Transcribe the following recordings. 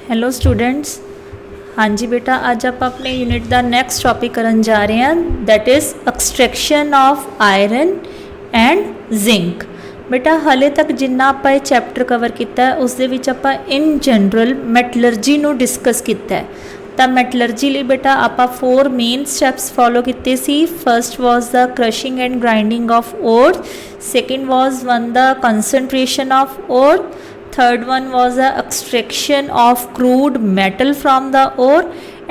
Hello students. हाँ जी बेटा, अज आप अपने यूनिट का नैक्सट टॉपिक करन जा रहे हैं, that is extraction of iron and zinc. बेटा हले तक जिन्ना आप ये चैप्टर कवर किया उस दे विच आपां इन जनरल मैटलर्जी नूं डिस्कस किया है। तो मैटलर्जी लिए बेटा आप 4 मेन स्टैप्स फॉलो किए सी। First was the crushing and grinding of ore, second was the concentration of ore, third one was the extraction of crude metal from the ore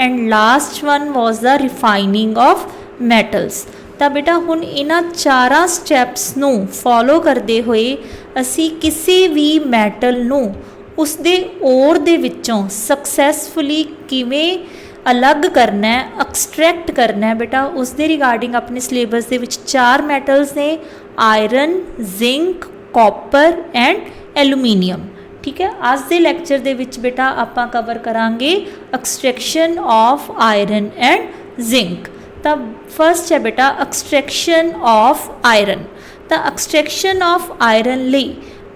and last one was the refining of metals। ਤਾਂ बेटा ਹੁਣ ਇਹਨਾਂ ਚਾਰਾਂ steps ਨੂੰ follow ਕਰਦੇ ਹੋਏ ਅਸੀਂ ਕਿਸੇ ਵੀ ਮੈਟਲ ਨੂੰ ਉਸ ਦੇ ਓਰ ਦੇ ਵਿੱਚੋਂ ਸਕਸੈਸਫੁਲੀ ਕਿਵੇਂ ਅਲੱਗ ਕਰਨਾ ਹੈ, ਐਕਸਟ੍ਰੈਕਟ ਕਰਨਾ ਹੈ बेटा, ਉਸ ਦੇ ਰਿਗਾਰਡਿੰਗ ਆਪਣੇ ਸਿਲੇਬਸ ਦੇ ਵਿੱਚ 4 ਮੈਟਲਸ ਨੇ, ਆਇਰਨ, ਜ਼ਿੰਕ, कॉपर एंड एलूमीनियम। ठीक है, आज के लैक्चर दे विच बेटा आपां कवर करांगे extraction of iron and zinc. तो फर्स्ट है बेटा एक्सट्रैक्शन ऑफ आयरन। तो एक्सट्रैक्शन ऑफ आयरन लई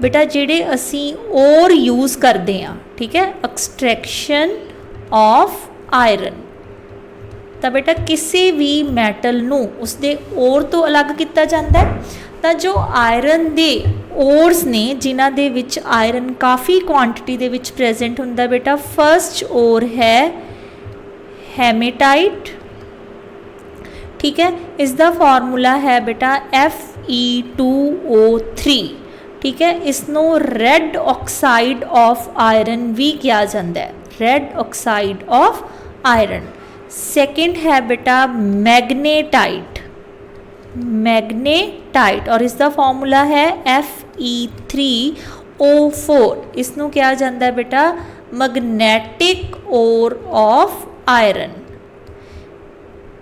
बेटा जिहड़े असी ओर यूज़ करते हैं, ठीक है, एक्सट्रैक्शन ऑफ आयरन। तो बेटा किसी भी मैटल नूं उसदे ओर तो अलग किया जाता है। तो जो आयरन दे ओर्स ने जिन्हां दे विच आयरन काफ़ी क्वांटिटी दे विच प्रेजेंट हुंदा बेटा, फर्स्ट ओर है हेमेटाइट। ठीक है, इसका फॉर्मूला है बेटा Fe2O3। ठीक है, इसनों रेड ऑक्साइड ऑफ आयरन भी किया जाता है, red oxide of iron. Second है बेटा मैग्नेटाइट, मैग्नेटाइट, और इसका फॉर्मूला है Fe3O4। इसनों क्या जाता है बेटा magnetic ore of iron.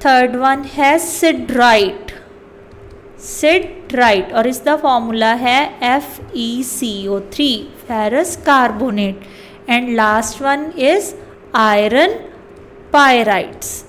Third one है सिडराइट, सिडराइट, और इसका फॉर्मूला है FeCO3, ferrous carbonate. And last one is iron pyrites,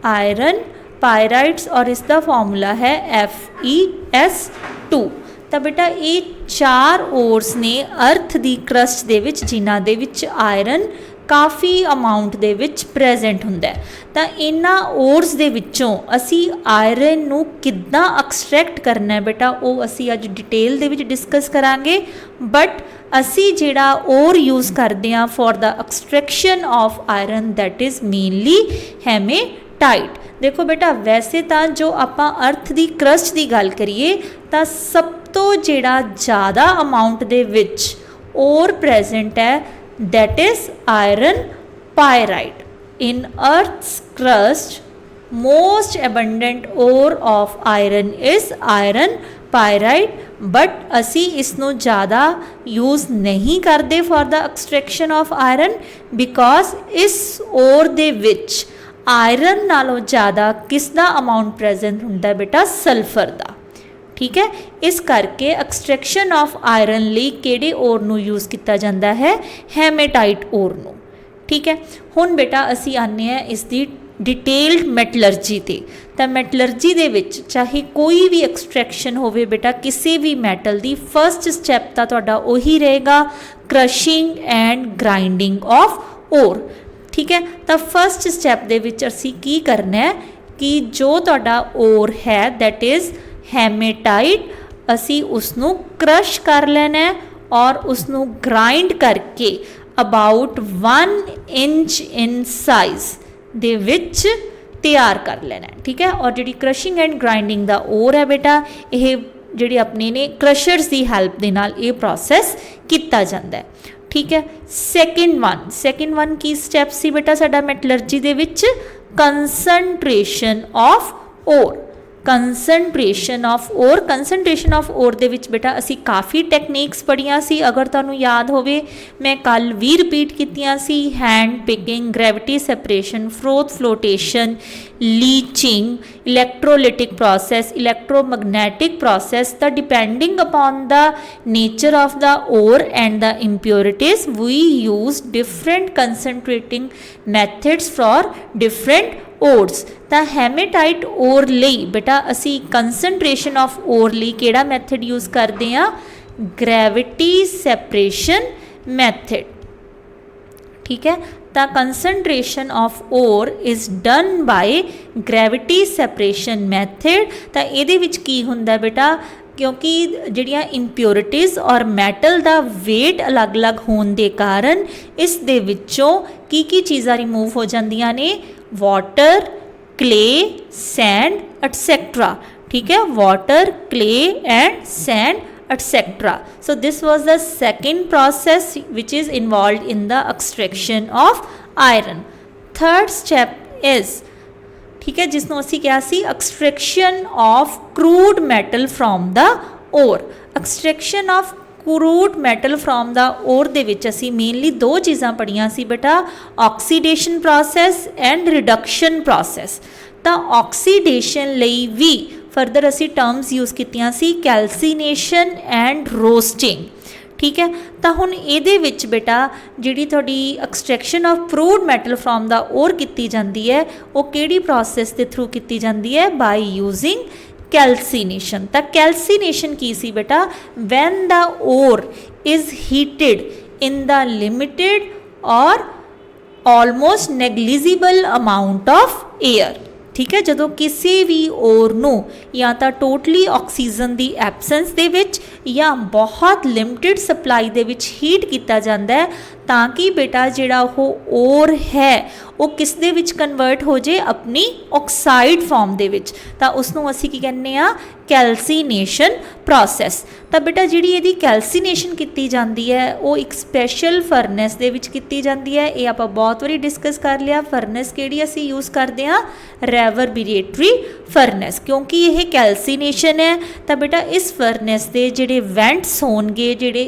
iron pyrites, और इसका फॉर्मूला है FeS2। तो बेटा ये 4 ओर्स ने अर्थ की क्रस्ट दे विच जिन्हां दे विच आयरन काफ़ी अमाउंट दे विच प्रेजेंट हुंदा है। तो इन्हां ओर्स दे विचों असी आयरन नूं किद्दां एक्सट्रैक्ट करना है बेटा, वो असी अज डिटेल दे विच डिस्कस करांगे। बट असी जिहड़ा ओर यूज़ करते हैं for the extraction of iron that is mainly haematite. देखो बेटा वैसे तो जो आपां अर्थ की क्रस्ट की गल करिए तो सब तो जिहड़ा ज़्यादा अमाउंट दे विच ओर प्रेजेंट है that is iron pyrite. In earth's crust most abundant ore of iron is iron pyrite, but असी इसनों ज़्यादा यूज़ नहीं करते for the extraction of iron because इस ओर दे विच आयरन नालों ज़्यादा किसका अमाउंट प्रेजेंट हुंदा बेटा, सल्फर का। ठीक है, इस करके एक्सट्रैक्शन ऑफ आयरन लई किहड़े ओर नूं यूज़ किया जाता है, हेमेटाइट ओर नूं। ठीक है, हुण बेटा असी आने हैं इसकी डिटेल्ड मैटलर्जी ते। तो मैटलर्जी दे विच चाहे कोई भी एक्सट्रैक्शन होवे बेटा किसी भी मैटल की, फर्स्ट स्टैप तो तुहाडा उही रहेगा crushing and grinding of ore. ठीक है, तो फर्स्ट स्टैप दे विच असी की करना है कि जो तुहाडा ओर है दैट इज़ हेमेटाइट, असी उसनों क्रश कर लेना है और उसनों ग्राइंड करके अबाउट 1 इंच इन साइज़ दे विच तैयार कर लेना है। ठीक है, और जी क्रशिंग एंड ग्राइंडिंग दा ओर है बेटा ये जी अपने ने क्रशर्स की हैल्प दे नाल ये प्रोसैस किया जाता है। ठीक है, सैकेंड वन की स्टैप सी बेटा साडा मैटलर्जी दे विच concentration of ore, concentration of ore. Concentration of ore दे विच बेटा असी काफ़ी टैक्नीक्स पढ़िया सी, अगर तुहानूं याद होवे मैं कल भी रिपीट कीतियां सी। Hand picking, gravity separation, froth flotation, leaching, electrolytic process, electromagnetic process. The depending upon the nature of the ore and the impurities we use different concentrating methods for different ores. तो hematite ore लई बेटा असी concentration of ओर लई किहड़ा method use करते हैं, gravity सैपरेशन method. ठीक है। तो concentration of ore is done by gravity separation method. तो ये की हुंदा बेटा, क्योंकि जिहड़ियां इंप्योरिटीज़ और मैटल का वेट अलग अलग होने के कारण इस दे विचों की चीज़ां रिमूव हो जांदियां ने, वाटर, क्ले, सैंड एटसैक्ट्रा। ठीक है, water, clay and sand etc. So this was the second process which is involved in the extraction of iron. Third step is, ठीक है, जिसनों असी क्या सी, extraction of crude metal from the ore. Extraction of crude metal from the ore ਦੇ ਵਿੱਚ ਅਸੀਂ mainly ਦੋ ਚੀਜ਼ਾਂ ਪੜੀਆਂ ਸੀ ਬੇਟਾ, oxidation process and reduction process। ਤਾਂ oxidation ਲਈ ਵੀ फर्दर असी टर्म्स यूज़ कीतियां सी, कैल्सीनेशन एंड रोस्टिंग। ठीक है, तो हुण इहदे विच बेटा जिहड़ी तुहाडी extraction of crude metal from the ore कीती जांदी है, वो किहड़ी प्रोसैस के थ्रू कीती जांदी है, बाय यूजिंग कैल्सीनेशन। तो कैल्सीनेशन की सी बेटा, when the ore is heated in the limited और almost negligible amount of air. ठीक है, जदों किसी भी ओर नूं या तो टोटली ऑक्सीजन की एबसेंस दे विच या बहुत लिमिटेड सप्लाई दे विच हीट किया जाता है, ताकि बेटा जिहड़ा वो ओर है वो किस दे विच कन्वर्ट हो जाए, अपनी ऑक्साइड फॉर्म दे विच। तां उसनूं असीं की कहने आ, कैल्सीनेशन प्रोसैस। तो बेटा जिहड़ी इहदी कैल्सीनेशन की जाती है वो एक स्पैशल फरनैस दे विच की जाती है। ये आपां बहुत वारी डिस्कस कर लिया। फरनैस किहड़ी असीं यूज़ करते हैं, रेवरबरेटरी फरनैस, क्योंकि यह कैल्सीनेशन है। तो बेटा इस फरनैस के जिहड़े वेंट्स होणगे, जिहड़े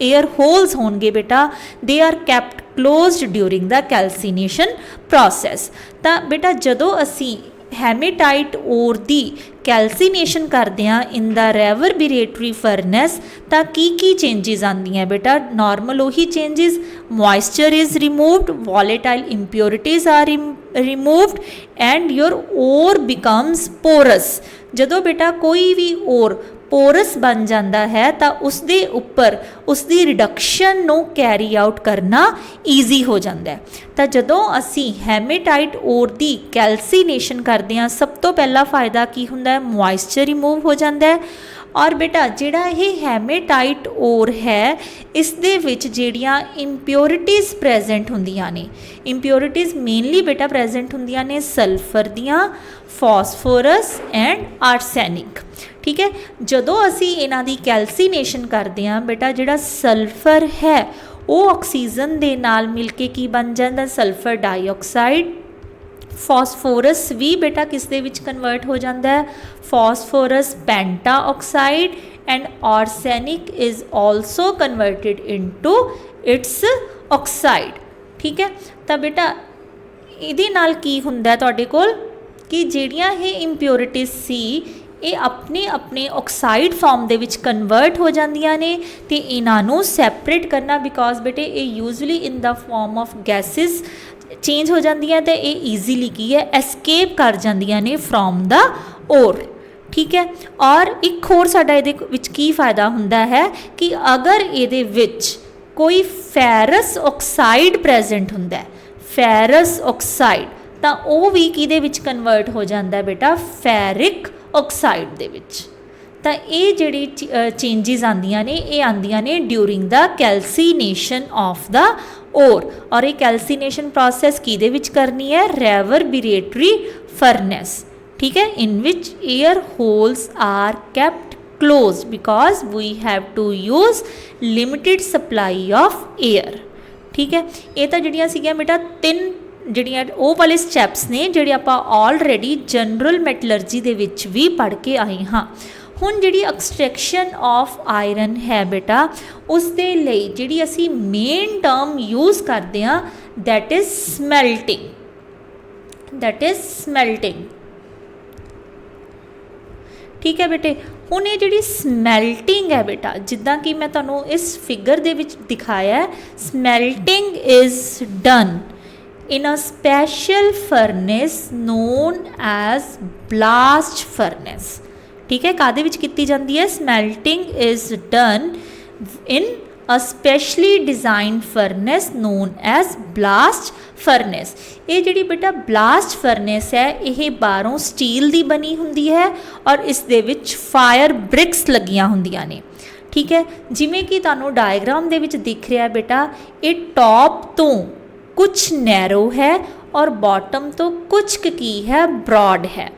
एयर होल्स होणगे बेटा, they are kept closed during the calcination process. तो बेटा जदों असी हैमेटाइट ओर दी कैल्सीनेशन करते हैं इन द रेवरबरेटरी फरनैस, तो की चेंजिज आती हैं बेटा, नॉर्मल वही changes, moisture is removed, volatile impurities are removed and your ore becomes porous. जदों बेटा कोई भी ओर पोरस बन जाता है तो उसके उपर उसकी रिडक्शन नूं कैरी आउट करना ईजी हो जाता है। तो जदों असी हैमेटाइट ओर की कैल्सीनेशन करते हैं, सब तो पहला फ़ायदा की हुंदा है, मॉइस्चर रिमूव हो जाता है। और बेटा जिहड़ा ये हैमेटाइट ओर है, इस दे विच जिहड़ियां इंप्योरिटीज़ प्रेजेंट हुंदियां ने, इंप्योरिटीज़ मेनली बेटा प्रेजेंट हुंदियां ने सल्फर दियां, फॉस्फोरस एंड आर्सैनिक। ठीक है, जदों असी इन्हां दी कैल्सीनेशन करते हैं बेटा, जिहड़ा सल्फर है वो ऑक्सीजन दे नाल मिल के की बन जाता, सल्फर डाइऑक्साइड। फॉस्फोरस भी बेटा किस दे विच कन्वर्ट हो जाता है, phosphorus penta oxide, and arsenic is also converted into its oxide. ठीक है, तो बेटा इहदे नाल की हुंदा है तुहाडे कोल कि जिहड़ियां ये इंप्योरिटीज़ सी ये अपने अपने ऑक्साइड फॉर्म दे विच कन्वर्ट हो जांदियां ने, ते इन्हां नूं सैपरेट करना, बिकॉज बेटे ये usually in the form of gases change हो जांदियां, ते ये ईजीली की है एस्केप कर जांदियां ने फ्रॉम द ओर। ठीक है, और एक होर साडा इहदे विच की फ़ायदा हुंदा है कि अगर इहदे विच कोई फेरस ऑक्साइड प्रेजेंट हुंदा है, फेरस ऑक्साइड, तो वो भी किहदे विच कन्वर्ट हो जाता है बेटा, फेरिक ऑक्साइड दे विच। तो ये जिहड़ी चेंजिज आंदियां ने, ये आंदियां ने during the calcination of the ore. और ये कैल्सीनेशन प्रोसैस किहदे विच करनी है, रेवरबरेटरी फरनैस। ठीक है, in which air holes are kept closed because we have to use limited supply of air. ठीक है, ये तो जिहड़ियां सीगियां बेटा तीन ਜਿਹੜੀਆਂ ਉਹ ਵਾਲੇ ਸਟੈਪਸ ਨੇ ਜਿਹੜੇ ਆਪਾਂ ਆਲਰੇਡੀ ਜਨਰਲ ਮੈਟਲਰਜੀ ਦੇ ਵਿੱਚ ਵੀ ਪੜ੍ਹ ਕੇ ਆਏ ਹਾਂ। ਹੁਣ ਜਿਹੜੀ ਐਕਸਟ੍ਰੈਕਸ਼ਨ ਆਫ ਆਇਰਨ ਹੈ ਬੇਟਾ, ਉਸ ਦੇ ਲਈ ਜਿਹੜੀ ਅਸੀਂ ਮੇਨ ਟਰਮ ਯੂਜ਼ ਕਰਦੇ ਹਾਂ, ਦੈਟ ਇਜ਼ ਸਮੈਲਟਿੰਗ, ਦੈਟ ਇਜ਼ ਸਮੈਲਟਿੰਗ। ठीक है बेटे, हुण ये जिहड़ी समैल्टिंग है बेटा, जिद्दां कि मैं तुहानूं इस फिगर दे विच दिखाया है, smelting is done in a special furnace known as blast furnace। ठीक है, कादे विच कीती जांदी है, smelting is done in a specially designed furnace known as blast furnace। ये जिहड़ी बेटा blast furnace है ये बाहरों स्टील दी बनी हुंदी है और इस दे विच फायर ब्रिक्स लगियां हुंदियां ने। ठीक है, जिमें कि तुहानूं डायग्राम दे विच दिख रहा है बेटा, ये टॉप तो कुछ नैरो है और बॉटम तो कुछ की है ब्रॉड है।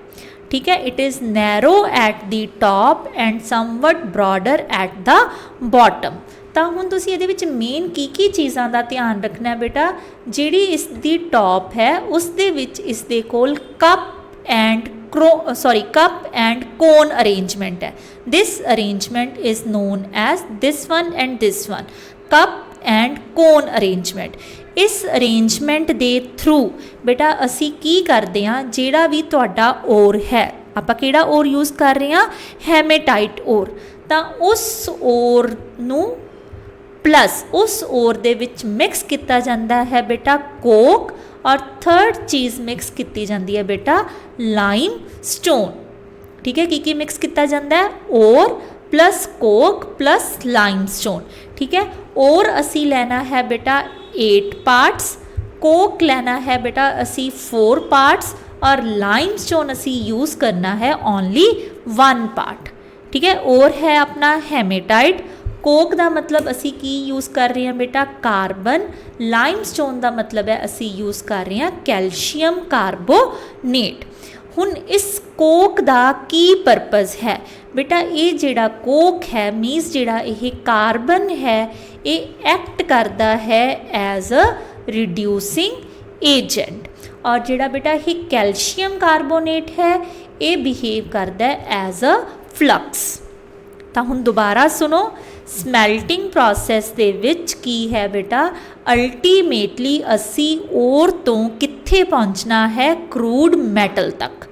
ठीक है, it is narrow at the top and somewhat broader at the bottom. तो हुण तुसीं इहदे विच मेन की चीज़ां दा ध्यान रखना है बेटा, जिहड़ी इस दी टॉप है उस दे विच इस दे कोल कप एंड कोन अरेंजमेंट है। This arrangement is known as this one and this one, cup and cone arrangement. इस अरेंजमेंट दे थ्रू बेटा असी की करते हैं, जिहड़ा भी तुहाडा ओर है, आपां किहड़ा ओर यूज़ कर रहे हैं, हेमेटाइट ओर, तां उस ओर नूं प्लस उस ओर दे विच मिक्स किया जाता है बेटा कोक, और थर्ड चीज़ मिक्स की जाती है बेटा लाइम स्टोन। ठीक है, की मिक्स किया जाता है, ore plus coke plus lime stone. ठीक है, और असी लेना है बेटा 8 पार्ट्स, कोक लेना है बेटा असी 4 पार्ट्स, और लाइम स्टोन असी यूज़ करना है ओनली 1 पार्ट। ठीक है, और है अपना हेमेटाइट, कोक का मतलब असी की यूज़ कर रहे हैं बेटा कार्बन, लाइम स्टोन का मतलब है असी यूज़ कर रहे हैं कैल्शियम कार्बोनेट। हुण इस कोक का की परपज़ है बेटा, ये जिहड़ा कोक है मीनस जिहड़ा ये कार्बन है ये एक्ट करता है एज अ रिड्यूसिंग एजेंट, और जिहड़ा बेटा ये कैल्शियम कार्बोनेट है ये बिहेव करता है एज अ फ्लक्स। तो हुण दोबारा सुनो, स्मैल्टिंग प्रोसैस दे विच की है बेटा, अल्टीमेटली असी ओर तो कित्थे पहुँचना है, क्रूड मैटल तक।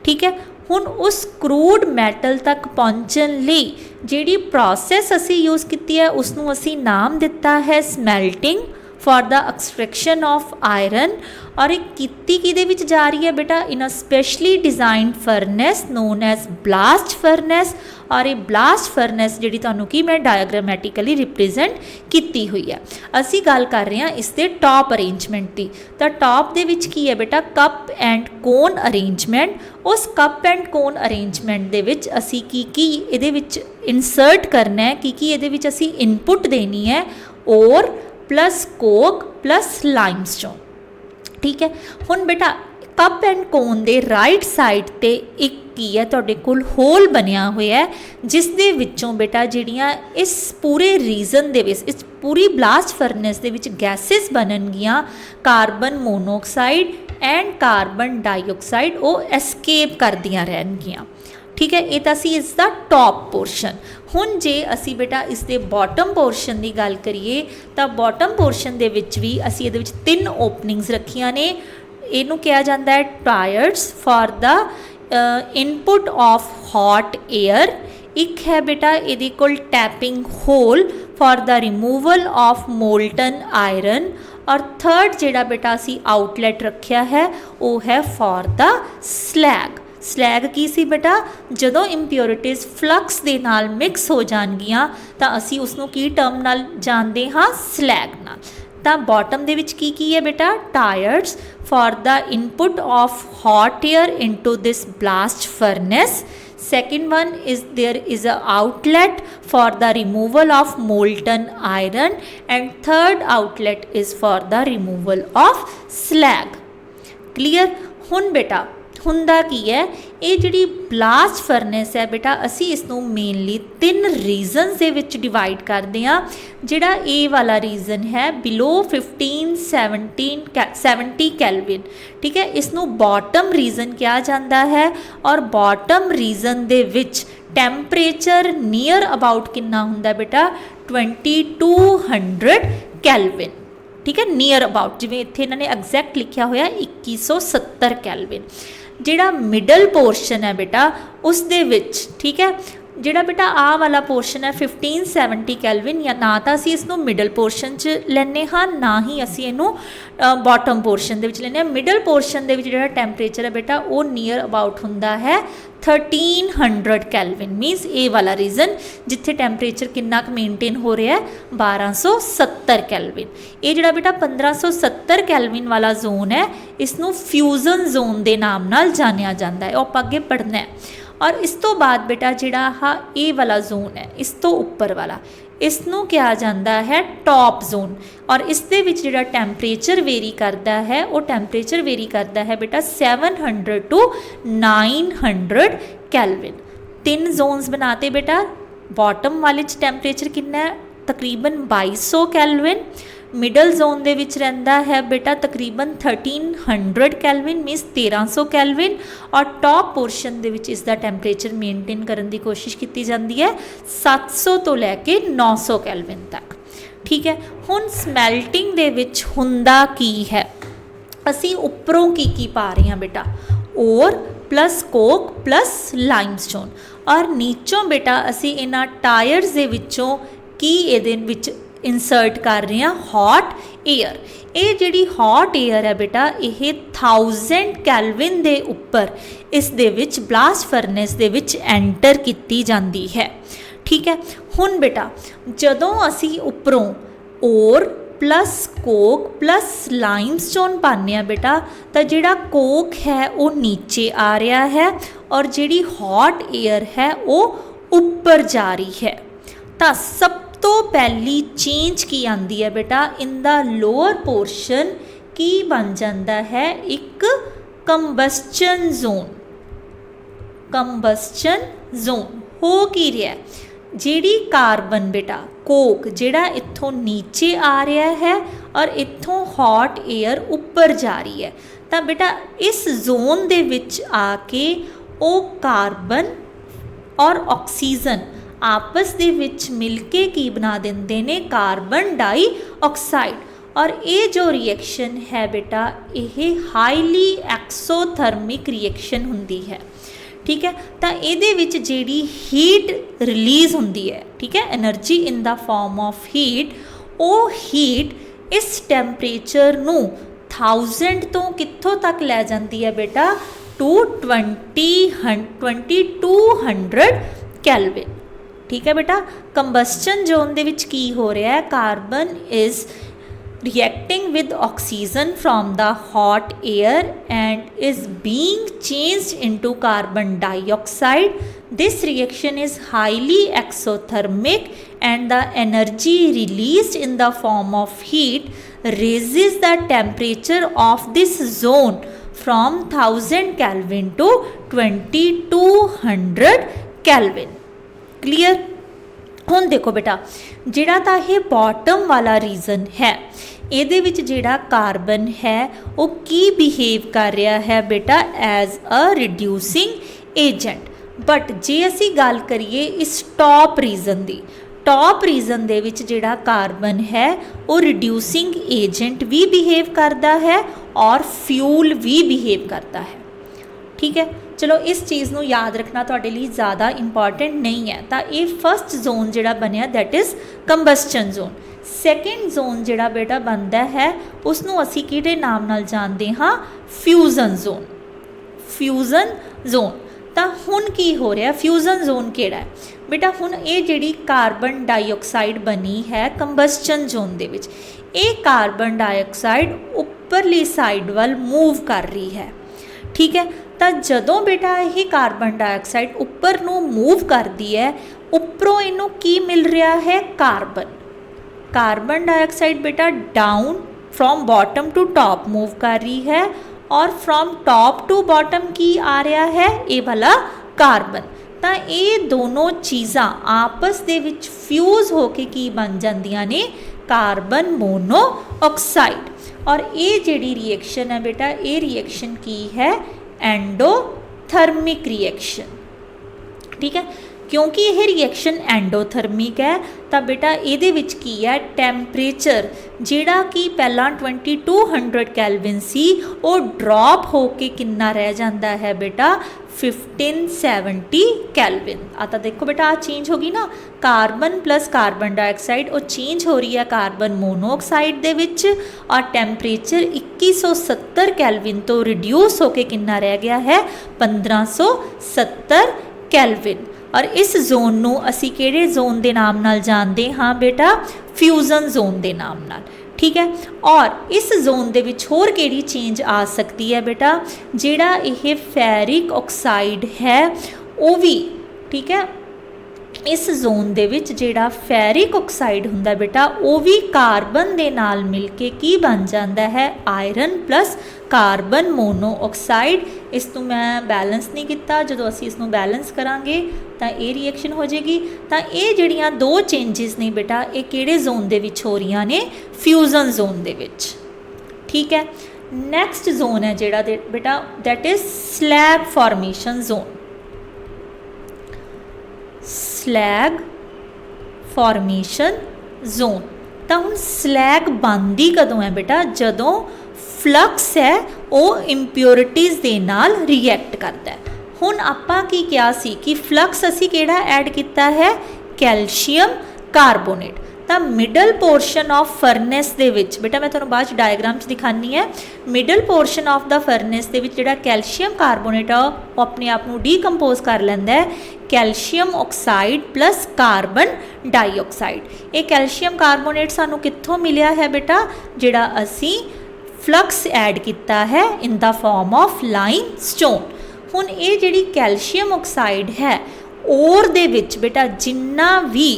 ठीक है, हुण उस क्रूड मैटल तक पहुँचण लई जिहड़ी प्रोसैस असी यूज़ की है उसनूं असी नाम दिता है smelting for the extraction of iron, और एक कित्ती किहदे विच जा रही है बेटा, in a specially designed furnace known as blast furnace. और ये ब्लास्ट फरनैस जिहड़ी तुहानूं की मैं डायग्रामैटिकली रिप्रजेंट की हुई है। असी गल कर रहे हैं इसके टॉप अरेंजमेंट की, तो टॉप दे विच की है बेटा कप एंड कोन अरेंजमेंट। उस cup and cone arrangement they विच असी की इहदे विच इंसर्ट करना है, की इहदे विच असी इनपुट देनी है और प्लस कोक प्लस लाइमस्टोन। ठीक है, हुण बेटा cup and cone they right side ते एक की है तुहाडे कोल होल बनिया होया है, जिस दे विचों बेटा जिहड़ियां इस पूरे रीजन दे विच, इस पूरी ब्लास्ट फरनैस दे विच गैसिस बननगियां, carbon monoxide and carbon dioxide वो एस्केप करदियां रहनगियां। ठीक है, ये तो असी इसका टॉप पोर्शन। हुण जे असी बेटा इसके बॉटम पोर्शन की गल करिए तो बॉटम पोर्शन दे विच भी असी इहदे विच 3 ओपनिंग्स रखियां ने। इनू कहा जाता है tuyeres for the input of hot air, एक है बेटा इहदे कोल tapping hole for the removal of molten iron, और थर्ड जिहड़ा बेटा असी आउटलैट रखिया है वो है फॉर द स्लैग। स्लैग की सी बेटा, जदों इंप्योरिटीज़ फ्लक्स दे नाल मिक्स हो जाणगियां तां असी उसनूं की टर्म नाल जानदे हां, स्लैग नाल। तां बॉटम दे विच की है बेटा, tuyeres for the input of hot air into this blast furnace. Second one is there is a outlet for the removal of molten iron, and third outlet is for the removal of slag. Clear? हुण बेटा हुंदा की है, ये जिहड़ी blast फरनैस है बेटा असी इसनूं मेनली 3 रीजनस दे विच डिवाइड करते हैं। जिहड़ा ए वाला रीजन है बिलो 1570 कैलविन, ठीक है, इसनूं बॉटम रीजन कहा जाता है, और बॉटम रीजन दे विच टैंपरेचर नियर अबाउट कितना हुंदा बेटा 2200 कैलविन। ठीक है, नियर अबाउट, जिवें इत्थे इन्हां ने एग्जैक्ट लिखिया होया 2170 कैलविन। जिहड़ा मिडल पोर्शन है बेटा उस दे विच, ठीक है, ਜਿਹੜਾ ਬੇਟਾ ਆਹ ਵਾਲਾ ਪੋਰਸ਼ਨ ਹੈ 1570 ਕੈਲਵਿਨ, ਜਾਂ ਨਾ ਤਾਂ ਅਸੀਂ ਇਸ ਨੂੰ ਮਿਡਲ ਪੋਰਸ਼ਨ 'ਚ ਲੈਂਦੇ ਹਾਂ, ਨਾ ਹੀ ਅਸੀਂ ਇਹਨੂੰ ਬਾਟਮ ਪੋਰਸ਼ਨ ਦੇ ਵਿੱਚ ਲੈਂਦੇ ਹਾਂ। ਮਿਡਲ ਪੋਰਸ਼ਨ ਦੇ ਵਿੱਚ ਜਿਹੜਾ ਟੈਂਪਰੇਚਰ ਹੈ ਬੇਟਾ ਉਹ ਨੀਅਰ ਅਬਾਊਟ ਹੁੰਦਾ ਹੈ 1300 ਕੈਲਵਿਨ, ਮੀਨਸ ਇਹ ਵਾਲਾ ਰੀਜ਼ਨ ਜਿੱਥੇ ਟੈਂਪਰੇਚਰ ਕਿੰਨਾ ਕੁ ਮੇਨਟੇਨ ਹੋ ਰਿਹਾ ਹੈ 1270 ਕੈਲਵਿਨ। ਇਹ ਜਿਹੜਾ ਬੇਟਾ 1570 ਕੈਲਵਿਨ ਵਾਲਾ ਜ਼ੋਨ ਹੈ ਇਸ ਨੂੰ ਫਿਊਜ਼ਨ ਜ਼ੋਨ ਦੇ ਨਾਮ ਨਾਲ ਜਾਣਿਆ ਜਾਂਦਾ ਹੈ, ਉਹ ਆਪਾਂ ਅੱਗੇ ਪੜ੍ਹਨਾ ਹੈ। ਔਰ ਇਸ ਤੋਂ ਬਾਅਦ ਬੇਟਾ ਜਿਹੜਾ ਆਹ ਇਹ ਵਾਲਾ ਜ਼ੋਨ ਹੈ ਇਸ ਤੋਂ ਉੱਪਰ ਵਾਲਾ, ਇਸ ਨੂੰ ਕਿਹਾ ਜਾਂਦਾ ਹੈ ਟੌਪ ਜ਼ੋਨ, ਔਰ ਇਸ ਦੇ ਵਿੱਚ ਜਿਹੜਾ ਟੈਂਪਰੇਚਰ ਵੇਰੀ ਕਰਦਾ ਹੈ ਉਹ ਟੈਂਪਰੇਚਰ ਵੇਰੀ ਕਰਦਾ ਹੈ ਬੇਟਾ 700 to 900 ਕੈਲਵਿਨ। 3 ਜ਼ੋਨਸ ਬਣਾਤੇ ਬੇਟਾ। ਬਾਟਮ ਵਾਲੇ 'ਚ ਟੈਂਪਰੇਚਰ ਕਿੰਨਾ ਹੈ ਤਕਰੀਬਨ 2200 ਕੈਲਵਿਨ, ਮਿਡਲ ਜ਼ੋਨ ਦੇ ਵਿੱਚ ਰਹਿੰਦਾ ਹੈ ਬੇਟਾ ਤਕਰੀਬਨ 1300 ਕੈਲਵਿਨ ਮੀਨਸ 1300 ਕੈਲਵਿਨ, ਔਰ ਟੌਪ ਪੋਰਸ਼ਨ ਦੇ ਵਿੱਚ ਇਸ ਦਾ ਟੈਂਪਰੇਚਰ ਮੇਨਟੇਨ ਕਰਨ ਦੀ ਕੋਸ਼ਿਸ਼ ਕੀਤੀ ਜਾਂਦੀ ਹੈ 700 ਤੋਂ ਲੈ ਕੇ 900 ਕੈਲਵਿਨ ਤੱਕ। ਠੀਕ ਹੈ, ਹੁਣ ਸਮੈਲਟਿੰਗ ਦੇ ਵਿੱਚ ਹੁੰਦਾ ਕੀ ਹੈ, ਅਸੀਂ ਉੱਪਰੋਂ ਕੀ ਪਾ ਰਹੇ ਹਾਂ ਬੇਟਾ, ਔਰ प्लस कोक प्लस लाइमस्टोन, और नीचों बेटा असी इन्हां टायर्स दे विचों की इहदे विच इंसर्ट कर रहे हैं हॉट एयर। ये जिहड़ी हॉट एयर है बेटा यह 1000 कैलविन दे उपर इस दे विच ब्लास्ट फरनेस दे विच एंटर की जाती है। ठीक है, हुण बेटा जदों असी उपरों और प्लस कोक प्लस लाइमस्टोन पाने बेटा तो जिहड़ा कोक है वो नीचे आ रहा है और जिहड़ी हॉट एयर है वो ऊपर जा रही है। तो सब तो पहली चेंज की आती है बेटा इन द लोअर पोर्शन की बन जाता है एक कंबस्चन जोन। कंबस्चन जोन हो की रहा है, जिहड़ी कार्बन बेटा कोक जिहड़ा इत्थों नीचे आ रहा है और इत्थों हॉट एयर ऊपर जा रही है, तो बेटा इस जोन दे विच आके वो कार्बन और ऑक्सीजन आपस दे विच मिल के की बना देंदे ने कार्बन डाइऑक्साइड। और ये जो रिएक्शन है बेटा ये हाईली एक्सोथर्मिक रिएक्शन हुंदी है। ठीक है, तो ये जिहड़ी हीट रिलीज़ होंदी है, ठीक है, energy in the form of heat, वो हीट इस टैंपरेचर नू 1000 तो कित्थों तक लै जाती है बेटा टू 2200 कैलविन। ठीक है बेटा, कंबस्चन जोन दे विच की हो रहा है, carbon is reacting with oxygen from the hot air and is being changed into carbon dioxide. This reaction is highly exothermic and the energy released in the form of heat raises the temperature of this zone from 1000 Kelvin to 2200 Kelvin. Clear? ਹੁਣ देखो बेटा जिहड़ा तां ये bottom वाला reason है ਇਹਦੇ ਵਿੱਚ ਜਿਹੜਾ ਕਾਰਬਨ ਹੈ ਉਹ ਕੀ ਬਿਹੇਵ ਕਰ ਰਿਹਾ ਹੈ ਬੇਟਾ as a reducing agent. But ਜੇ ਅਸੀਂ ਗੱਲ ਕਰੀਏ ਇਸ ਟੌਪ ਰੀਜ਼ਨ ਦੀ, ਟੌਪ ਰੀਜ਼ਨ ਦੇ ਵਿੱਚ ਜਿਹੜਾ ਕਾਰਬਨ ਹੈ ਉਹ ਰਿਡਿਊਸਿੰਗ ਏਜੰਟ ਵੀ ਬਿਹੇਵ ਕਰਦਾ ਹੈ ਔਰ ਫਿਊਲ ਵੀ ਬਿਹੇਵ ਕਰਦਾ ਹੈ। ठीक है, चलो इस चीज़ को याद रखना तुहाडे लिए ज़्यादा इंपॉर्टेंट नहीं है। तो ये फस्ट जोन जिहड़ा बनिया that is combustion zone. Second zone जिहड़ा बेटा बनता है उसनूं असीं किहड़े नाम नाल जानते हाँ, फ्यूजन जोन। फ्यूजन जोन तो हुण की हो रहा, फ्यूजन जोन किहड़ा है बेटा, हुण ये जिहड़ी कार्बन डाइऑक्साइड बनी है कंबस्चन जोन दे विच, ये कार्बन डाइऑक्साइड उपरली साइड वाल मूव कर रही है। ठीक है, तो जदों बेटा ये कार्बन डाइऑक्साइड उपर नूं मूव करती है, उपरों इनू की मिल रहा है कार्बन। कार्बन डाइऑक्साइड बेटा down from bottom to top move कर रही है और फ्रॉम टॉप टू बॉटम की आ रहा है ये वाला कार्बन। तो ये दोनों चीज़ां आपस दे विच फ्यूज होके की बन जांदियां ने कार्बन मोनोऑक्साइड। और ये जिहड़ी रिएक्शन है बेटा ये रिएक्शन की है एंडोथर्मिक रिएक्शन। ठीक है, क्योंकि यह रिएक्शन एंडोथर्मिक है तो बेटा ये की है टैंपरेचर ਜਿਹੜਾ ਕਿ ਪਹਿਲਾਂ 2200 ਕੈਲਵਿਨ ਸੀ ਉਹ ਡ੍ਰੌਪ ਹੋ ਕੇ ਕਿੰਨਾ ਰਹਿ ਜਾਂਦਾ ਹੈ ਬੇਟਾ 1570 ਕੈਲਵਿਨ। ਆ ਤਾਂ ਦੇਖੋ ਬੇਟਾ ਆ ਚੇਂਜ ਹੋ ਗਈ ਨਾ, ਕਾਰਬਨ ਪਲਸ ਕਾਰਬਨ ਡਾਈਆਕਸਾਈਡ ਉਹ ਚੇਂਜ ਹੋ ਰਹੀ ਹੈ ਕਾਰਬਨ ਮੋਨੋਆਕਸਾਈਡ ਦੇ ਵਿੱਚ ਔਰ ਟੈਂਪਰੇਚਰ 2170 ਕੈਲਵਿਨ ਤੋਂ ਰਿਡਿਊਸ ਹੋ ਕੇ ਕਿੰਨਾ ਰਹਿ ਗਿਆ ਹੈ 1570 ਕੈਲਵਿਨ। ਔਰ ਇਸ ਜ਼ੋਨ ਨੂੰ ਅਸੀਂ ਕਿਹੜੇ ਜ਼ੋਨ ਦੇ ਨਾਮ ਨਾਲ ਜਾਣਦੇ ਹਾਂ ਬੇਟਾ ਫਿਊਜ਼ਨ ਜ਼ੋਨ ਦੇ ਨਾਮ ਨਾਲ, ठीक है। और इस जोन दे विच होर केड़ी चेंज आ सकती है बेटा, जिहड़ा ये फैरिक ऑक्साइड है वो भी ठीक है इस जोन दे विच जिहड़ा फैरिक ऑक्साइड हुंदा बेटा वो भी कार्बन दे नाल मिल के की बन जाता है आयरन प्लस कार्बन मोनोऑक्साइड। इस तो मैं बैलेंस नहीं किया, जो असी इसनूं बैलेंस करांगे तो ये रिएक्शन हो जाएगी। तो ये जिहड़ियां दो चेंजिस ने बेटा ये किहड़े जोन दे विच हो रही ने फ्यूजन जोन दे विच, ठीक है। नैक्सट जोन है जिहड़ा बेटा that is slag formation zone. Slag formation zone तो हुण स्लैग बनदी कदों है बेटा, जदों फ्लक्स है वो इंप्योरिटीज़ दे नाल रिएक्ट करता है। हुण आपां की क्या सी कि फ्लक्स असी किहड़ा ऐड किया है कैल्शियम कार्बोनेट। तो मिडल पोर्शन ऑफ फरनेस दे विच बेटा मैं तुहानूं बाद डायग्राम च दिखानी है, middle portion of the furnace दे विच जिहड़ा कैल्शियम कार्बोनेट आ वो अपने आप नूं डीकंपोज कर लैंदा है calcium oxide plus carbon dioxide. ये कैल्शियम कार्बोनेट सानूं कित्थों मिलिया है बेटा, जिहड़ा असी फ्लक्स ऐड किया है in the form of limestone. हुण ये जिहड़ी कैल्शियम ऑक्साइड है ओर दे विच बेटा जिन्ना भी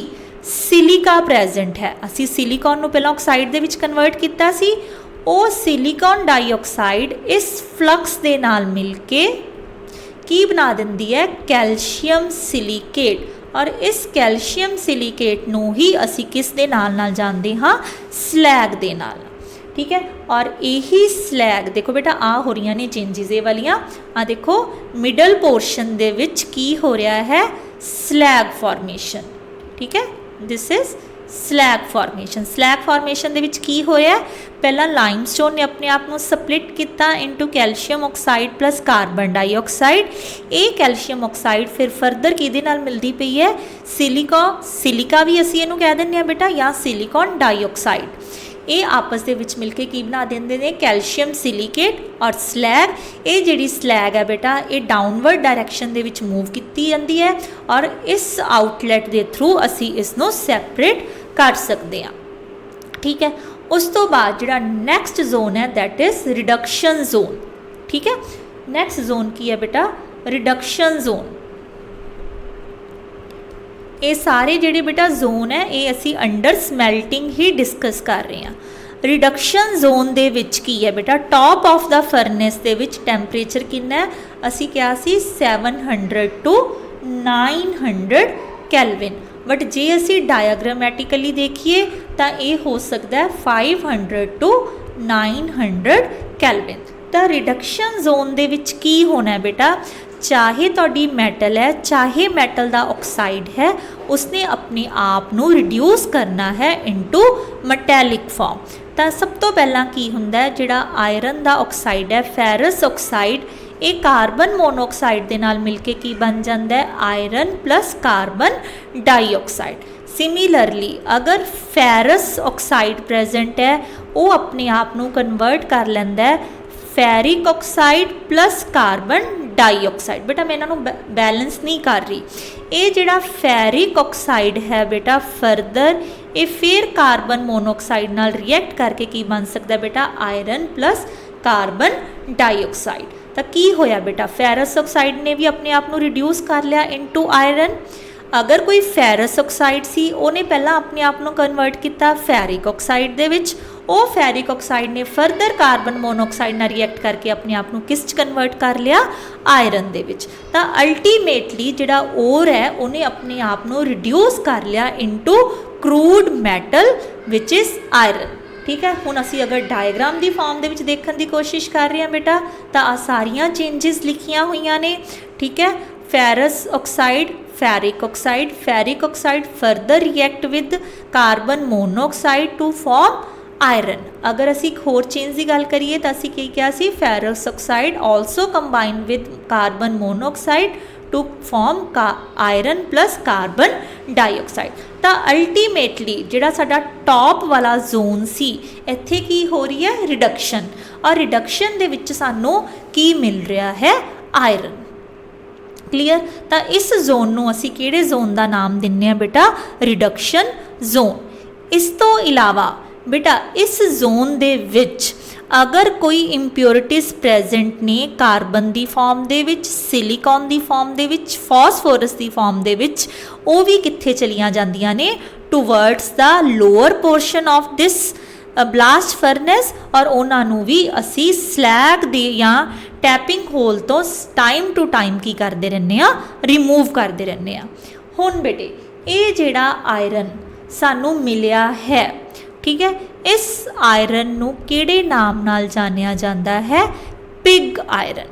सिलिका प्रेजेंट है, असी सिलिकॉन नूं पहलां ऑक्साइड दे विच कन्वर्ट किया सी, वो सिलिकॉन डाईऑक्साइड इस फ्लक्स दे नाल मिल के की बना दिंदी है कैल्शियम सिलिकेट। और इस कैल्शियम सिलिकेट नूं ही असी किस दे नाल जानदे हाँ स्लैग दे नाल, ठीक है। और यही स्लैग देखो बेटा आ हो रही ने चेंजिज ये वालियाँ, आ देखो मिडल पोर्शन दे विच की हो रहा है स्लैग फॉर्मेशन, ठीक है। This is slag formation. Slag formation दे विच की हो रहा है, पहला लाइमस्टोन ने अपने आप को सप्लिट किया into calcium oxide plus carbon dioxide. ये कैल्शियम ऑक्साइड फिर फरदर किहदे नाल मिलती पई है सिलिका भी असी इहनूं कह दिंदे हां बेटा या सिलिकॉन डाईऑक्साइड। ये आपस दे विच मिल के की बना देंदे ने कैल्शियम सिलिकेट। और स्लैग ये जिहड़ी स्लैग है बेटा ये downward direction they which move की जाती है और इस आउटलैट के थ्रू असी इसनों सैपरेट कर सकते हैं, ठीक है। उस तो बाद जिहड़ा नैक्सट जोन है दैट इज रिडक्शन जोन, ठीक है। नैक्सट जोन की है बेटा रिडक्शन जोन। ये सारे जिहड़े बेटा जोन है ये असी अंडर स्मैल्टिंग ही डिस्कस कर रहे हैं। रिडक्शन जोन दे विच की है बेटा टॉप ऑफ द फरनेस दे विच टैंपरेचर कितना है, असी क्या सी 700 to 900 कैलविन। बट जे असी डायग्रामैटिकली देखिए तो ये हो सकता है 500 to 900 कैलविन। तो रिडक्शन जोन दे विच की होना है बेटा, चाहे तुहाडी मैटल है चाहे मैटल का ऑक्साइड है उसने अपने आप नूं रिड्यूस करना है इनटू मैटैलिक फॉर्म। तो सब तो पहला की हुंदा है जिहड़ा आयरन का ऑक्साइड है फैरस ऑक्साइड, ये कार्बन मोनोऑक्साइड के नाल मिल के की बन जाता है iron plus carbon dioxide. Similarly अगर फैरस ऑक्साइड प्रेजेंट है वो अपने आप नूं कन्वर्ट कर लैंदा है ferric oxide plus carbon dioxide. बेटा मैं इन्हों बैलेंस नहीं कर रही, ये जिहड़ा फैरिक ऑक्साइड है बेटा फरदर ये फिर कार्बन मोनोऑक्साइड नाल रिएक्ट करके की बन सकता है बेटा आयरन प्लस कार्बन डाईऑक्साइड। तो की होया बेटा फैरस ऑक्साइड ने भी अपने आप को रिड्यूस कर लिया इनटू आयरन। अगर कोई फैरस ऑक्साइड सी उन्हें पहला अपने आप को कन्वर्ट किया फैरिक ऑक्साइड दे विच, वो फैरिक ऑक्साइड ने फरदर कार्बन मोनोऑक्साइड नाल रिएक्ट करके अपने आप को किस कन्वर्ट कर लिया आयरन दे विच। तो अल्टीमेटली जिहड़ा ओर है उन्हें अपने आप को रिड्यूस कर लिया into crude metal which is iron, ठीक है। हुण असी अगर डायग्राम की फॉर्म दे विच देखण की कोशिश कर रहे हैं बेटा तो आ सारियां चेंजिस लिखियां हुई ने, ठीक है। Ferrous oxide ferric oxide further react with carbon monoxide to form iron. अगर असी एक होर चेंज की गल करिए तो असी की क्या सी, ferrous oxide also combine with carbon monoxide to form का आयरन प्लस कार्बन डाइऑक्साइड। तो अल्टीमेटली जिहड़ा साडा टॉप वाला जोन सी, इत्थे की हो रही है, रिडक्शन। और रिडक्शन दे विच सानू की मिल रहा है, आयरन। क्लीयर। तो इस जोन नू असी किहड़े जोन का नाम दिन्ने आ बेटा, रिडक्शन जोन। इस तो इलावा बेटा इस जोन दे विच अगर कोई इंप्योरिटीज़ प्रेजेंट ने कार्बन की फॉर्म दे विच, सिलिकॉन की फॉर्म दे विच, फॉस्फोरस की फॉर्म दे विच, वो भी कित्थे चलियां जांदियां ने, towards the lower portion of this blast furnace. और उन्होंने भी असी स्लैग दे या टैपिंग होल तो टाइम टू टाइम की करते रहने, रिमूव करते रहने। हुण बेटे ये जिहड़ा आयरन सानू मिलिया है, ठीक है, इस आयरन नू किहड़े नाम नाल जानिया जाता है, पिग आयरन।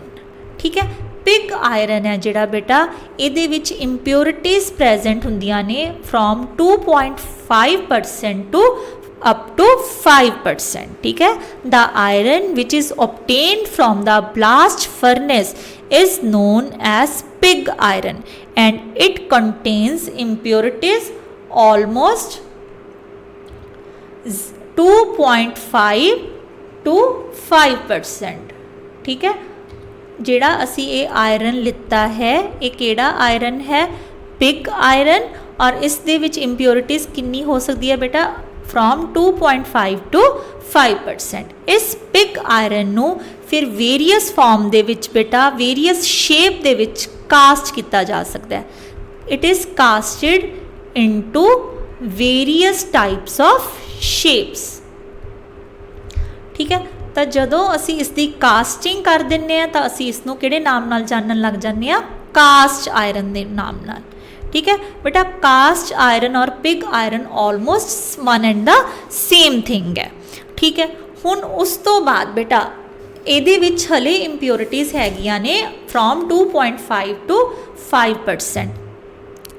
ठीक है, पिग आयरन है जिहड़ा बेटा, इहदे विच इंप्योरिटीज़ प्रेजेंट हुंदियां ने फ्रॉम 2.5% टू up to 5%। ठीक है, the iron which is obtained from the blast furnace is known as pig iron and it contains impurities almost 2.5 to 5%। ठीक है, जिहड़ा असी ये आयरन लिता है, ये किहड़ा आयरन है, पिग आयरन। और इस दे विच इंप्योरिटीज़ कितनी हो सकती है बेटा, फ्रॉम 2.5 टू 5%। इस पिग आयरन नू फिर वेरीअस फॉर्म दे विच बेटा, वेरीअस शेप दे विच कास्ट किया जा सकता है। It is casted into various types of shapes. ठीक है, तो जदों असी इसकी कास्टिंग कर दिंने आ, तो असी इसनूं किहड़े नाम नाल जानन लग जाने आ, कास्ट आयरन के नाम नाल। ठीक है बेटा, कास्ट आयरन और pig iron almost one and the same thing है। ठीक है, हुण उस तो बाद बेटा इहदे विच हले इंप्योरिटीज़ हैगियां ने फ्रॉम 2.5 टू 5%।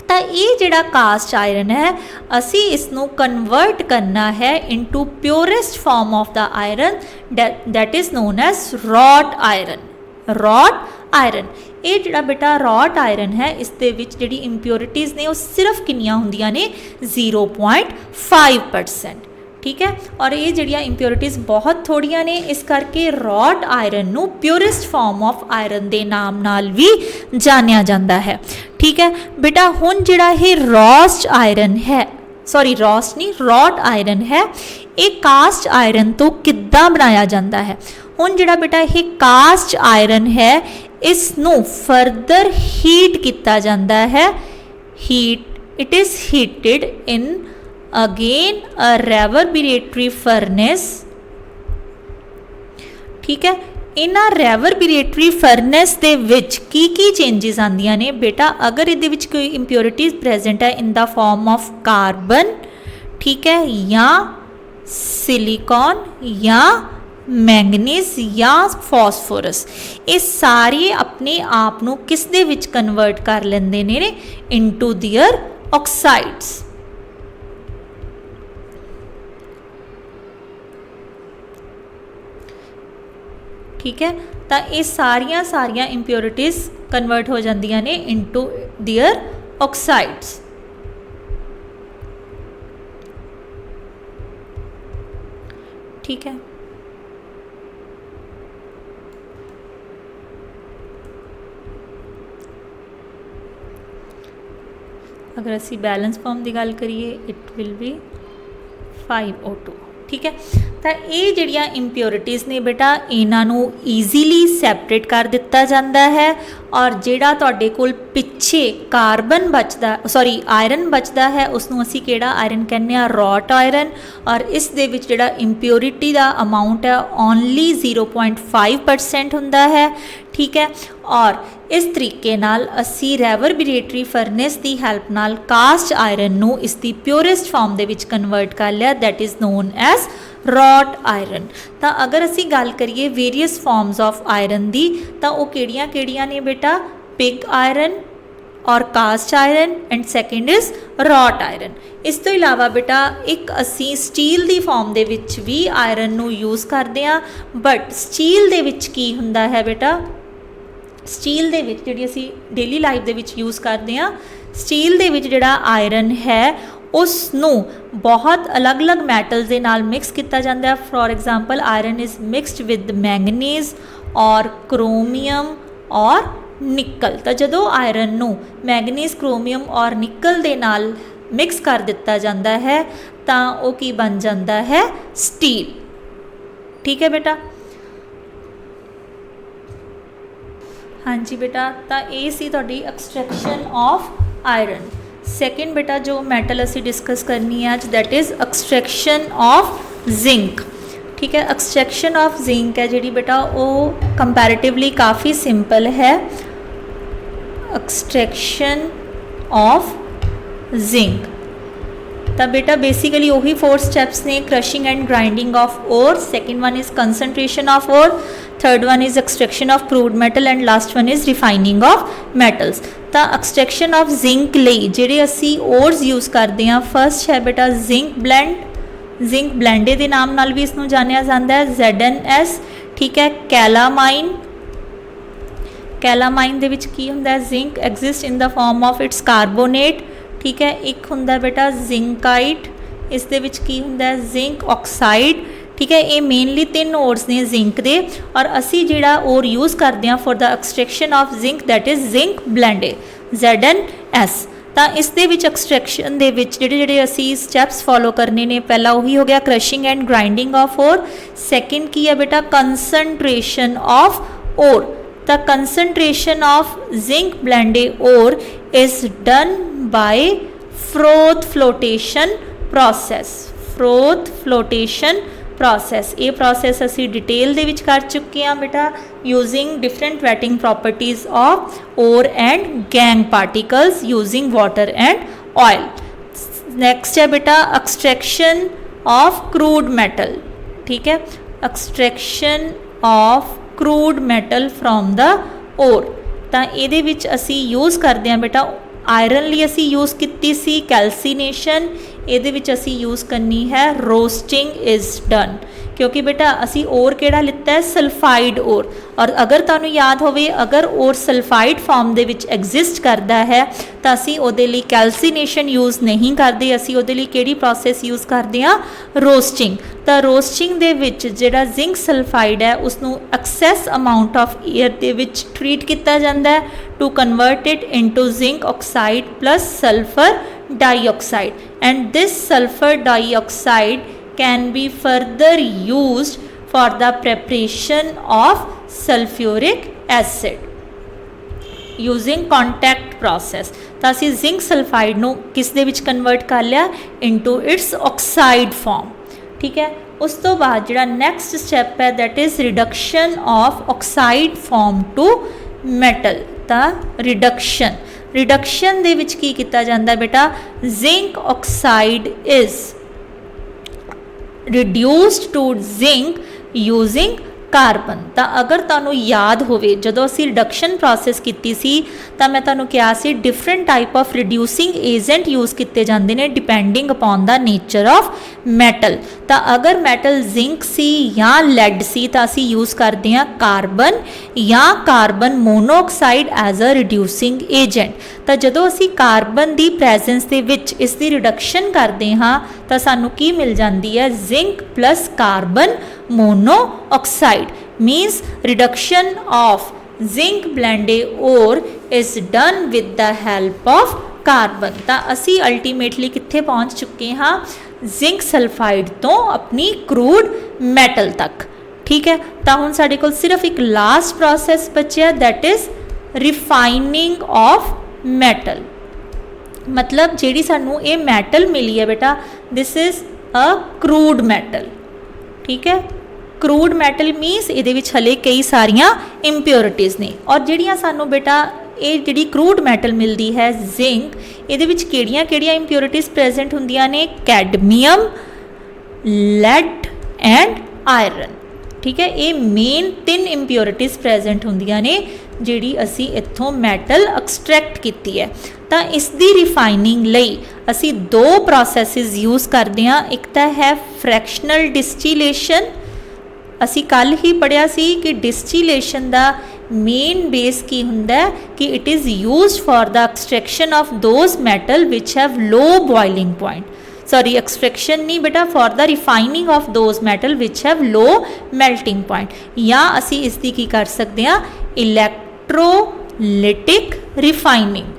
तो ये जिहड़ा कास्ट आयरन है, असी इसनूं कन्वर्ट करना है into purest form of the iron, that is known as wrought iron. Wrought iron, ये जिहड़ा बेटा रॉट आयरन है, इस दे विच जिहड़ी इंप्योरिटीज़ ने वो सिर्फ कितनियां हुंदियां ने, 0.5%। ठीक है, और ये जिहड़ियां इंप्योरिटीज़ बहुत थोड़ियां ने, इस करके रॉट आयरन नू प्योरेस्ट फॉर्म ऑफ आयरन के नाम नाल भी जानिया जाता है। ठीक है बेटा, हुण जिहड़ा ये रॉस्ट आयरन है, सॉरी रॉस्ट नहीं, रॉट आयरन है, ये कास्ट आयरन तो किद्दां बनाया जाता है। हुण जिहड़ा बेटा ये कास्ट आयरन है, इसनूं फर्दर हीट किया जाता है। Heat, it is heated in again a reverberatory furnace. ठीक है, इन्हां रेवर्बरेटरी फरनेस दे विच की चेंजिस आंदियां ने बेटा, अगर इहदे विच कोई इंप्योरिटीज़ प्रेजेंट है in the form of carbon, ठीक है, या सिलिकॉन या मैंगनीज या फॉस्फोरस, ये सारे अपने आप नू किस दे विच कन्वर्ट कर लेंदे ने, इनटू देयर ऑक्साइड्स। ठीक है, तो ये सारिया इंप्योरिटीज़ कन्वर्ट हो जांदियां ने इनटू देयर ऑक्साइड्स। ठीक है, अगर असी बैलेंस फॉर्म की गल करिए, इट विल बी 5O2। ठीक है, तो ये जिहड़ियां इंप्योरिटीज़ ने बेटा, इन्हां ईजीली सैपरेट कर दिता जाता है। और जिहड़ा तुहाडे कोल पिछे कार्बन बचदा, सॉरी आयरन बचदा है, उसनूं असी किहड़ा आयरन कहने आ, रॉट आयरन। और इस दे विच जिहड़ा इंप्योरिटी का अमाउंट है ओनली 0.5% हुंदा है। ठीक है, और इस तरीके नाल असी रेवर्बरेटरी फरनेस की हैल्प नाल कास्ट आयरन नू इसकी प्योरेस्ट फॉर्म दे विच कन्वर्ट कर लिया, that is known as wrought iron. तो अगर असी गल करिए वेरीअस फॉर्म्स ऑफ आयरन की, तो वो किहड़ियां किहड़ियां ने बेटा, पिग आयरन, और cast iron and second is wrought iron. इस तो इलावा बेटा एक असी स्टील की फॉर्म दे विच भी आयरन नू यूज़ करते हैं, बट स्टील दे विच की हुंदा है बेटा, स्टील दे विच जिहड़ी असी डेली लाइफ दे विच यूज़ करते हैं, स्टील दे विच जिहड़ा आयरन है उसनू बहुत अलग अलग मैटल्स दे नाल मिक्स किया जाता है। For example iron is mixed with manganese और क्रोमियम और निकल। तो जदों आयरन नू मैंगनीज क्रोमियम और निकल दे नाल मिक्स कर दिता जाता है तो वो की बन जाता है स्टील। ठीक है बेटा, हाँ जी बेटा, तो ये सी तुहाडी एक्सट्रैक्शन ऑफ आयरन। सैकेंड बेटा जो मैटल असी डिस्कस करनी है अज that is extraction of zinc. ठीक है, एक्सट्रैक्शन ऑफ जिंक है जी बेटा वो कंपैरेटिवली काफ़ी सिंपल है। एक्सट्रैक्शन ऑफ जिंक तो बेटा बेसिकली वही 4 स्टैप्स ने, crushing and grinding of ore, second one is concentration of ore, third one is extraction of crude metal and last one is refining of metals. तो extraction of zinc लई जिहड़े असी ores use करते हैं, first है बेटा zinc blende, zinc blende के नाम नाल भी इसनूं जानिया जाता है, ZnS। ठीक है, कैलामाइन, कैलामाइन दे विच की हुंदा है, zinc exist in the form of its carbonate. ठीक है, एक हुंदा बेटा जिंकाइट, इस दे विच की हुंदा है जिंक ऑक्साइड। ठीक है, ये मेनली 3 ओर्स ने जिंक दे और असी जिहड़ा ओर यूज़ करते हैं for the extraction of zinc that is zinc blende, ZnS। तो इस दे विच एक्सट्रैक्शन दे विच जिहड़े असी स्टैप्स फॉलो करने ने, पहला वही हो गया crushing and grinding of ore, second की है बेटा concentration of ore. The concentration of zinc blende ore is done by froth flotation process, froth flotation process। ये process असी डिटेल दे विच कर चुके हैं बेटा, using different wetting properties of ore and gangue particles using water and oil। Next है बेटा extraction of crude metal. ठीक है, extraction of crude metal from the ore. तो ये असी यूज़ करते हैं बेटा, आयरन लिए असी यूज़ की सी कैल्सीनेशन, ये असी यूज़ करनी है रोस्टिंग इज़ डन, क्योंकि बेटा असी ओर केड़ा लिता है सल्फाइड ओर, और अगर तुहानू याद होवे अगर ओर सल्फाइड फॉर्म दे विच एग्जिस्ट करता है तो असी उहदे लई कैल्सीनेशन यूज़ नहीं करते, असी उहदे लई केड़ी प्रोसैस यूज़ करते हैं, रोस्टिंग। तो रोस्टिंग दे विच जिहड़ा जिंक सल्फाइड है उसनू एक्सैस अमाउंट ऑफ एयर दे विच ट्रीट किया जाता है to convert it into zinc oxide plus sulphur dioxide, and this sulphur dioxide can be further used for the preparation of sulfuric acid using contact process। तो असी zinc sulphide नू किस दे विच कन्वर्ट कर लिया, इनटू इट्स ऑक्साइड फॉर्म। ठीक है, उस तो बाद जिहड़ा नैक्सट स्टैप है that is reduction of oxide form to metal. तो रिडक्शन, रिडक्शन दे विच की किया जाता है बेटा, zinc oxide is reduced to zinc using carbon. तो अगर तुहानू याद होवे जदों असी रिडक्शन प्रोसैस की सी तो मैं तुहानू कहा सी different type of reducing agent use किए जाते हैं depending upon the nature of metal. तो अगर मैटल जिंक सी या लैड सी तो असी यूज़ करते हैं कार्बन या carbon monoxide as a reducing agent. तो जदों असी कार्बन की प्रैजेंस दे विच इसकी रिडक्शन करते हाँ तो सानू की मिल जाती है, zinc plus carbon monoxide. Means reduction of zinc blende ore is done with the help of carbon। तो असी अल्टीमेटली कित्थे पहुँच चुके हाँ, जिंक सल्फाइड तो अपनी क्रूड मैटल तक। ठीक है, तो हुण साडे कोल सिर्फ एक लास्ट प्रोसैस बचिया that is refining of metal. मतलब जिहड़ी सानू ये मैटल मिली है बेटा this is a crude metal. ठीक है, क्रूड मैटल मीनस ये हले कई सारिया इंप्योरिटीज़ ने, और जिहड़ियां सानू बेटा ये जिहड़ी क्रूड मैटल मिलती है जिंक, ये किहड़ियां किहड़ियां इंप्योरिटीज़ प्रेजेंट हुंदियां ने, कैडमियम, लैड एंड आयरन। ठीक है, ये मेन 3 इंप्योरिटीज़ प्रेजेंट हुंदियां ने ਜਿਹੜੀ ਅਸੀਂ ਇੱਥੋਂ ਮੈਟਲ ਐਕਸਟ੍ਰੈਕਟ ਕੀਤੀ ਹੈ। ਤਾਂ ਇਸ ਦੀ ਰਿਫਾਈਨਿੰਗ ਲਈ ਅਸੀਂ ਦੋ ਪ੍ਰੋਸੈਸਿਸ ਯੂਜ਼ ਕਰਦੇ ਹਾਂ। ਇੱਕ ਤਾਂ ਹੈ ਫ੍ਰੈਕਸ਼ਨਲ ਡਿਸਟੀਲੇਸ਼ਨ। ਅਸੀਂ ਕੱਲ੍ਹ ਹੀ ਪੜ੍ਹਿਆ ਸੀ ਕਿ ਡਿਸਟੀਲੇਸ਼ਨ ਦਾ ਮੇਨ ਬੇਸ ਕੀ ਹੁੰਦਾ ਹੈ ਕਿ it is used for the extraction of those metal which have low boiling point. Sorry extraction नहीं बेटा, for the refining of those metal which have low melting point. या असी इसकी की कर सकते हैं इलैक्ट्रोलिटिक रिफाइनिंग।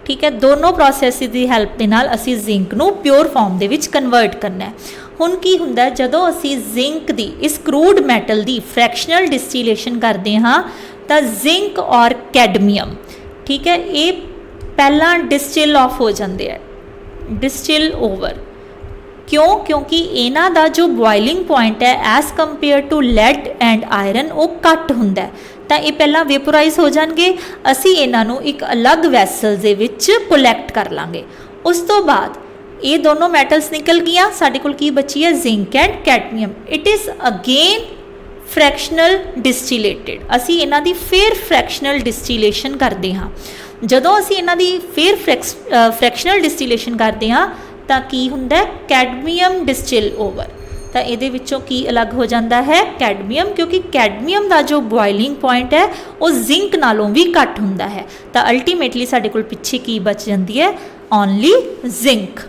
ठीक है, दोनों प्रोसैस की हैल्प के नाल असी जिंक नू प्योर फॉर्म दे विच कन्वर्ट करना है। हुण की हुंदा जदों असी जिंक दी इस क्रूड मैटल दी फ्रैक्शनल डिस्टिलेशन करते हाँ तो जिंक और कैडमियम, ठीक है, ये पहला डिस्टिल ऑफ हो जाते हैं, डिस्टिल ओवर। क्यों? क्योंकि इन्हां दा जो बॉइलिंग पॉइंट है as compare to lead and iron वो घट हुंदा है। तो ये पहला वेपोराइज हो जाएंगे, असी इन्हां नूं एक अलग वैसल दे विच कोलैक्ट कर लांगे। उस तो बाद ये दोनों मैटल्स निकल गईयां, साडे कोल की बची है zinc and cadmium. It is again fractional distilled. असी इन्हां दी फिर फ्रैक्शनल डिस्टिलेशन करते हाँ। ਜਦੋਂ ਅਸੀਂ ਇਹਨਾਂ ਦੀ ਫਿਰ ਫ੍ਰੈਕਸ਼ਨਲ ਡਿਸਟੀਲੇਸ਼ਨ ਕਰਦੇ ਹਾਂ ਤਾਂ ਕੀ ਹੁੰਦਾ ਹੈ ਕੈਡਮੀਅਮ ਡਿਸਟਿਲ ਓਵਰ। ਤਾਂ ਇਹਦੇ ਵਿੱਚੋਂ ਕੀ ਅਲੱਗ ਹੋ ਜਾਂਦਾ ਹੈ ਕੈਡਮੀਅਮ, ਕਿਉਂਕਿ ਕੈਡਮੀਅਮ ਦਾ ਜੋ ਬੋਇਲਿੰਗ ਪੁਆਇੰਟ ਹੈ ਉਹ ਜ਼ਿੰਕ ਨਾਲੋਂ ਵੀ ਘੱਟ ਹੁੰਦਾ ਹੈ। ਤਾਂ ਅਲਟੀਮੇਟਲੀ ਸਾਡੇ ਕੋਲ ਪਿੱਛੇ ਕੀ ਬਚ ਜਾਂਦੀ ਹੈ ਓਨਲੀ ਜ਼ਿੰਕ।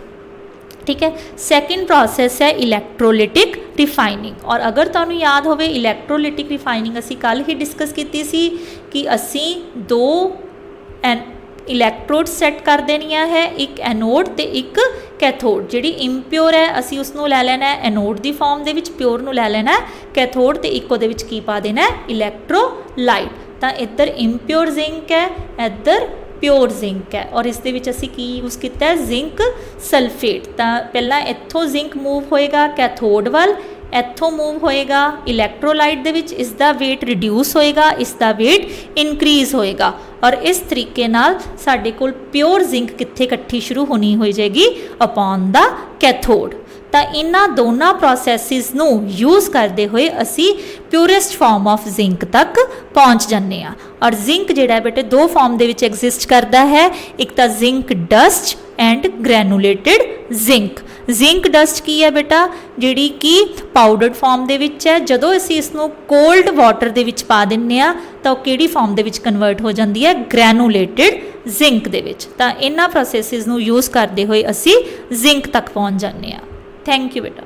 ठीक है, सैकेंड प्रोसैस है इलैक्ट्रोलिटिक रिफाइनिंग। और अगर तुहानूं याद होवे इलैक्ट्रोलिटिक रिफाइनिंग असी कल ही डिस्कस की सी कि असी दो इलैक्ट्रोड सैट कर देनिया है, एक एनोड तो एक कैथोड। जिहड़ी इंप्योर है असी उसनूं लै लैना है एनोड की फॉर्म दे विच, प्योर नूं लै लैना है कैथोड तो एक उहदे विच की पा देना है इलैक्ट्रोलाइट। तो इधर इंप्योर जिंक है, इधर प्योर जिंक है। और इस दे विच असी की यूज़ किया है जिंक सल्फेट। तो पहला इत्थों जिंक मूव होएगा कैथोड वाल, इत्थों मूव होएगा इलैक्ट्रोलाइट दे विच, इसका वेट रिड्यूस होएगा, इसका वेट इनक्रीज़ होएगा। और इस तरीके नाल साडे कोल प्योर जिंक कित्थे इकट्ठी शुरू होनी हो जाएगी अपॉन द कैथोड। तो इन्हां दोनों प्रोसैसिस नूं यूज़ करते हुए असी प्योरेस्ट फॉर्म ऑफ जिंक तक पहुँच जाते हैं। और जिंक जिहड़ा बेटे दो फॉर्म दे विच एग्जिस्ट करता है, एक तो zinc dust and granulated zinc. Zinc dust की है बेटा जिहड़ी कि पाउडर्ड फॉर्म दे विच है। जदों असी इसनूं कोल्ड वाटर दे विच पा दिंदे आ तो किहड़ी फॉर्म दे विच कन्वर्ट हो जाती है ग्रैनुलेटेड जिंक दे विच। तां इन्हां प्रोसैसिस नूं यूज़ करते हुए असी जिंक तक पहुँच जाते हैं। थैंक यू बेटा।